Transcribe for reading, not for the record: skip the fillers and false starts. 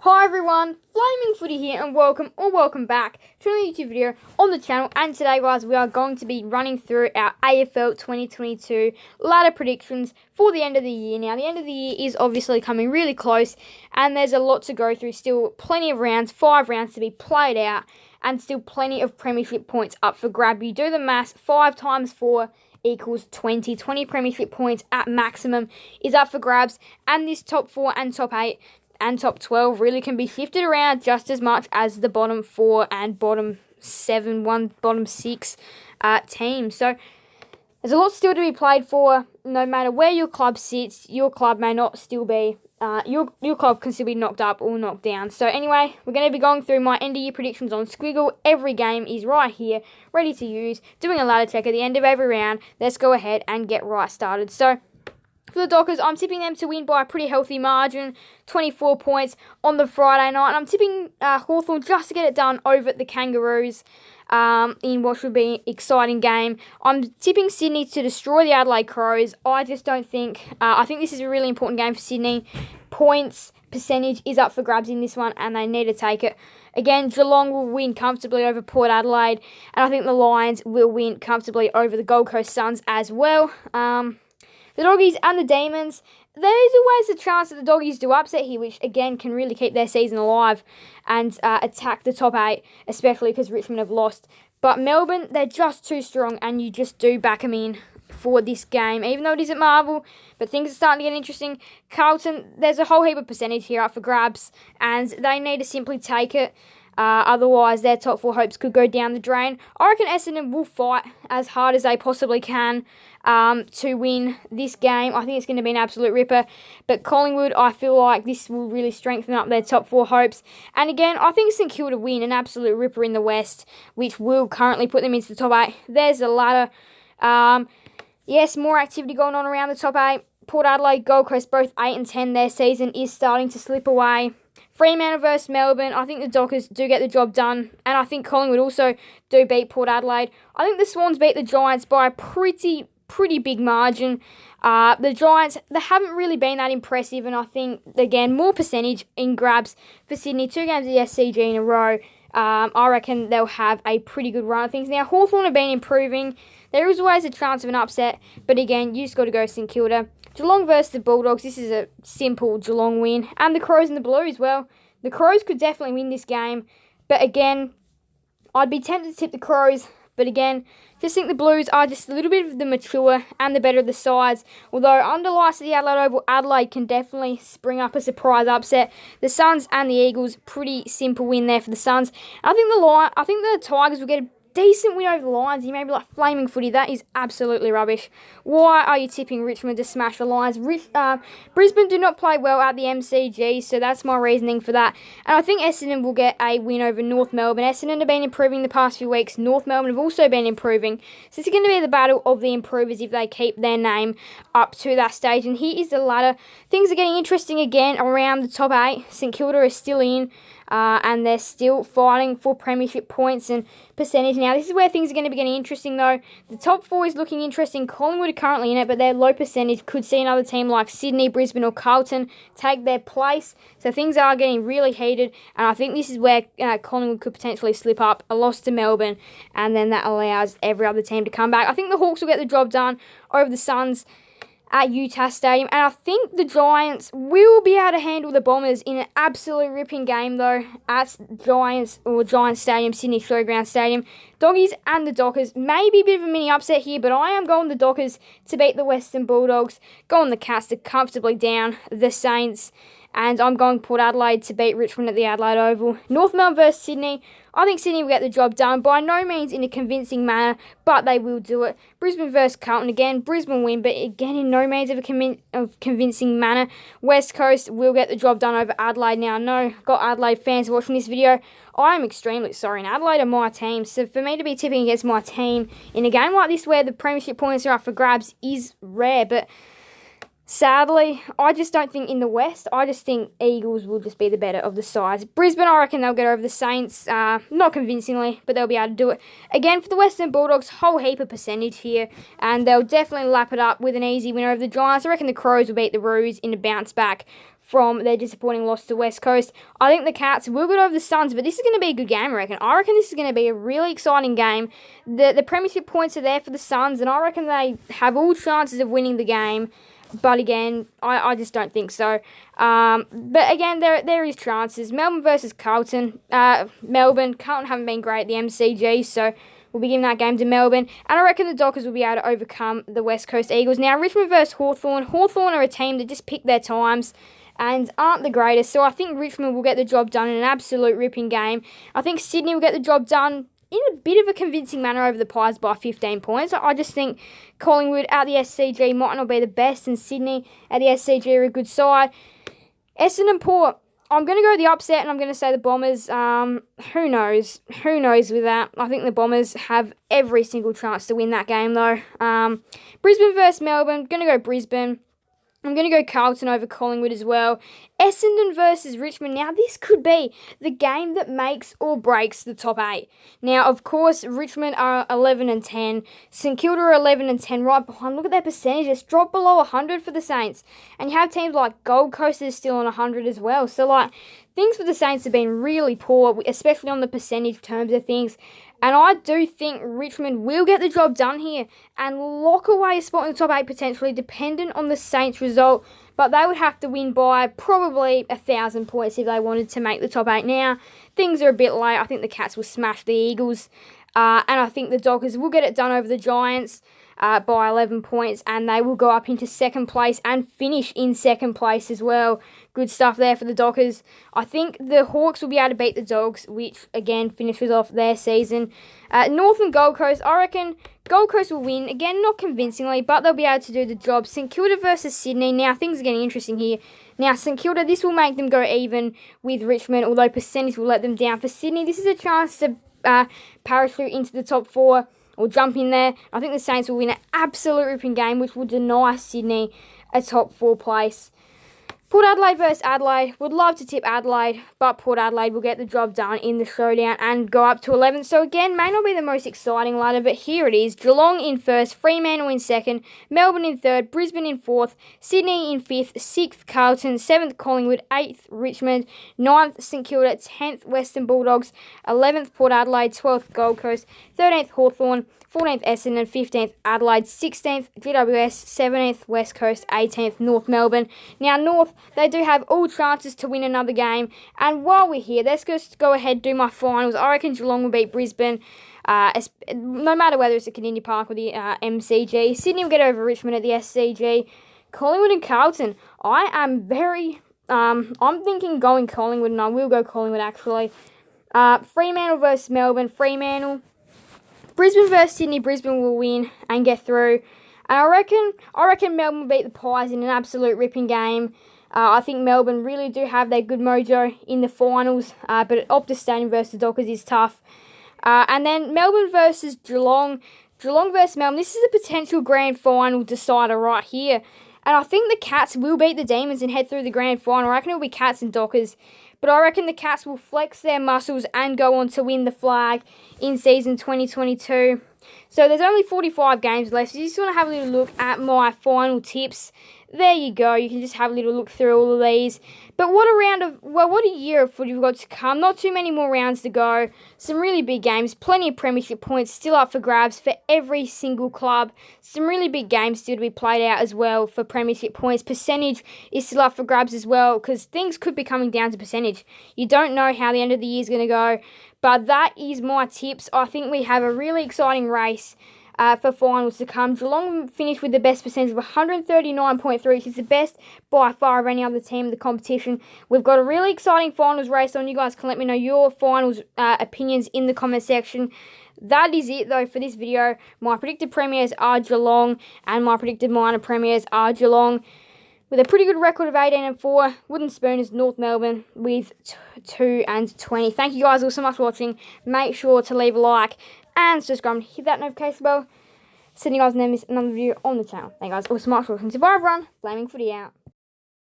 Hi everyone, Flaming Footy here and welcome back to another YouTube video on the channel. And today guys, we are going to be running through our AFL 2022 ladder predictions for the end of the year. Now the end of the year is obviously coming really close and there's a lot to go through, still plenty of rounds, 5 rounds to be played out and still plenty of premiership points up for grab. You do the maths, 5 times 4 equals 20 premiership points at maximum is up for grabs, and this top 4 and top 8 and top 12 really can be shifted around just as much as the bottom 4 and bottom 7, bottom 6 teams. So there's a lot still to be played for. No matter where your club sits, your club may not still be, your club can still be knocked up or knocked down. So anyway, we're going to be going through my end of year predictions on Squiggle. Every game is right here, ready to use, doing a ladder check at the end of every round. Let's go ahead and get right started. So for the Dockers, I'm tipping them to win by a pretty healthy margin, 24 points on the Friday night. And I'm tipping Hawthorn just to get it done over at the Kangaroos in what should be an exciting game. I'm tipping Sydney to destroy the Adelaide Crows. I just don't think... I think this is a really important game for Sydney. Points percentage is up for grabs in this one, and they need to take it. Again, Geelong will win comfortably over Port Adelaide, and I think the Lions will win comfortably over the Gold Coast Suns as well. The Doggies and the Demons, there's always a chance that the Doggies do upset here, which again can really keep their season alive and attack the top 8, especially because Richmond have lost. But Melbourne, they're just too strong, and you just do back them in for this game, even though it isn't Marvel. But things are starting to get interesting. Carlton, there's a whole heap of percentage here up for grabs, and they need to simply take it. Otherwise, their top 4 hopes could go down the drain. I reckon Essendon will fight as hard as they possibly can to win this game. I think it's going to be an absolute ripper. But Collingwood, I feel like this will really strengthen up their top 4 hopes. And again, I think St Kilda win an absolute ripper in the West, which will currently put them into the top 8. There's the ladder. Yes, more activity going on around the top 8. Port Adelaide, Gold Coast, both 8 and 10. Their season is starting to slip away. Fremantle versus Melbourne, I think the Dockers do get the job done, and I think Collingwood also do beat Port Adelaide. I think the Swans beat the Giants by a pretty big margin. The Giants, they haven't really been that impressive, and I think, again, more percentage in grabs for Sydney. 2 games of the SCG in a row. I reckon they'll have a pretty good run of things. Now, Hawthorn have been improving. There is always a chance of an upset, but again, you just got to go St Kilda. Geelong versus the Bulldogs, this is a simple Geelong win. And the Crows and the Blues, well, the Crows could definitely win this game. But again, I'd be tempted to tip the Crows. But again, just think the Blues are just a little bit of the mature and the better of the sides. Although under lights at the Adelaide Oval, Adelaide can definitely spring up a surprise upset. The Suns and the Eagles, pretty simple win there for the Suns. I think the Tigers will get a decent win over the Lions. You may be like, Flaming Footy, that is absolutely rubbish. Why are you tipping Richmond to smash the Lions? Brisbane do not play well at the MCG, so that's my reasoning for that. And I think Essendon will get a win over North Melbourne. Essendon have been improving the past few weeks. North Melbourne have also been improving. So it's going to be the battle of the improvers if they keep their name up to that stage. And here is the ladder. Things are getting interesting again around the top 8. St Kilda is still in. And they're still fighting for premiership points and percentage. Now, this is where things are going to be getting interesting, though. The top 4 is looking interesting. Collingwood are currently in it, but their low percentage could see another team like Sydney, Brisbane, or Carlton take their place. So things are getting really heated, and I think this is where Collingwood could potentially slip up. A loss to Melbourne, and then that allows every other team to come back. I think the Hawks will get the job done over the Suns at Utah Stadium, and I think the Giants will be able to handle the Bombers in an absolute ripping game, though, at Giants Stadium, Sydney Showground Stadium. Doggies and the Dockers, maybe a bit of a mini upset here, but I am going the Dockers to beat the Western Bulldogs, going the Cats to comfortably down the Saints, and I'm going Port Adelaide to beat Richmond at the Adelaide Oval. North Melbourne versus Sydney. I think Sydney will get the job done, by no means in a convincing manner, but they will do it. Brisbane versus Carlton again. Brisbane win, but again in no means of a convincing manner. West Coast will get the job done over Adelaide. Now, I know got Adelaide fans watching this video. I am extremely sorry, and Adelaide are my team, so for me to be tipping against my team in a game like this where the premiership points are up for grabs is rare, but sadly, I just don't think in the West. I just think Eagles will just be the better of the sides. Brisbane, I reckon they'll get over the Saints. Not convincingly, but they'll be able to do it. Again, for the Western Bulldogs, whole heap of percentage here. And they'll definitely lap it up with an easy win over the Giants. I reckon the Crows will beat the Roos in a bounce back from their disappointing loss to West Coast. I think the Cats will get over the Suns, but this is going to be a good game, I reckon. I reckon this is going to be a really exciting game. The premiership points are there for the Suns, and I reckon they have all chances of winning the game. But again, I just don't think so. But again, there is chances. Melbourne versus Carlton. Carlton haven't been great at the MCG, so we'll be giving that game to Melbourne. And I reckon the Dockers will be able to overcome the West Coast Eagles. Now, Richmond versus Hawthorn. Hawthorn are a team that just pick their times and aren't the greatest. So I think Richmond will get the job done in an absolute ripping game. I think Sydney will get the job done in a bit of a convincing manner over the Pies by 15 points. I just think Collingwood at the SCG might not be the best, and Sydney at the SCG are a good side. Essendon Port, I'm going to go the upset, and I'm going to say the Bombers. Who knows? Who knows with that? I think the Bombers have every single chance to win that game, though. Brisbane versus Melbourne, going to go Brisbane. I'm going to go Carlton over Collingwood as well. Essendon versus Richmond. Now, this could be the game that makes or breaks the top 8. Now, of course, Richmond are 11 and 10. St Kilda are 11 and 10 right behind. Look at their percentage. It's dropped below 100 for the Saints. And you have teams like Gold Coast that is still on 100 as well. So, things for the Saints have been really poor, especially on the percentage terms of things. And I do think Richmond will get the job done here and lock away a spot in the top 8 potentially, dependent on the Saints' result. But they would have to win by probably 1,000 points if they wanted to make the top 8. Now, things are a bit late. I think the Cats will smash the Eagles. And I think the Dockers will get it done over the Giants by 11 points, and they will go up into second place and finish in second place as well. Good stuff there for the Dockers. I think the Hawks will be able to beat the Dogs, which again finishes off their season. North and Gold Coast, I reckon Gold Coast will win. Again, not convincingly, but they'll be able to do the job. St Kilda versus Sydney. Now, things are getting interesting here. Now, St Kilda, this will make them go even with Richmond, although percentage will let them down. For Sydney, this is a chance to parachute into the top 4 or jump in there. I think the Saints will win an absolute ripping game, which will deny Sydney a top 4 place. Port Adelaide versus Adelaide. Would love to tip Adelaide, but Port Adelaide will get the job done in the showdown and go up to 11. So again, may not be the most exciting ladder, but here it is. Geelong in first, Fremantle in second, Melbourne in third, Brisbane in fourth, Sydney in fifth, 6th Carlton, 7th Collingwood, 8th Richmond, 9th St Kilda, 10th Western Bulldogs, 11th Port Adelaide, 12th Gold Coast, 13th Hawthorn, 14th Essendon, 15th Adelaide, 16th GWS, 17th West Coast, 18th North Melbourne. Now, North, they do have all chances to win another game. And while we're here, let's just go ahead and do my finals. I reckon Geelong will beat Brisbane, no matter whether it's at Kardinia Park or the MCG. Sydney will get over Richmond at the SCG. Collingwood and Carlton. I am I'm thinking going Collingwood, and I will go Collingwood actually. Fremantle versus Melbourne. Fremantle. Brisbane versus Sydney. Brisbane will win and get through. And I reckon Melbourne will beat the Pies in an absolute ripping game. I think Melbourne really do have their good mojo in the finals, but at Optus Stadium versus the Dockers is tough. And then Melbourne versus Geelong. Geelong versus Melbourne. This is a potential grand final decider right here. And I think the Cats will beat the Demons and head through the grand final. I reckon it'll be Cats and Dockers. But I reckon the Cats will flex their muscles and go on to win the flag in season 2022. So there's only 45 games left. So you just want to have a little look at my final tips. There you go. You can just have a little look through all of these. But what a year of footy we've got to come. Not too many more rounds to go. Some really big games. Plenty of premiership points still up for grabs for every single club. Some really big games still to be played out as well for premiership points. Percentage is still up for grabs as well, because things could be coming down to percentage. You don't know how the end of the year is going to go. But that is my tips. I think we have a really exciting race for finals to come. Geelong finished with the best percentage of 139.3, which is the best by far of any other team in the competition. We've got a really exciting finals race on. You guys can let me know your finals opinions in the comment section. That is it, though, for this video. My predicted premiers are Geelong, and my predicted minor premiers are Geelong. With a pretty good record of 18-4, Wooden Spoon is North Melbourne with 2-20. Thank you guys all so much for watching. Make sure to leave a like and subscribe and hit that notification bell so you guys never miss another video on the channel. Thank you guys all so much for watching. So bye everyone, Flaming Footy out.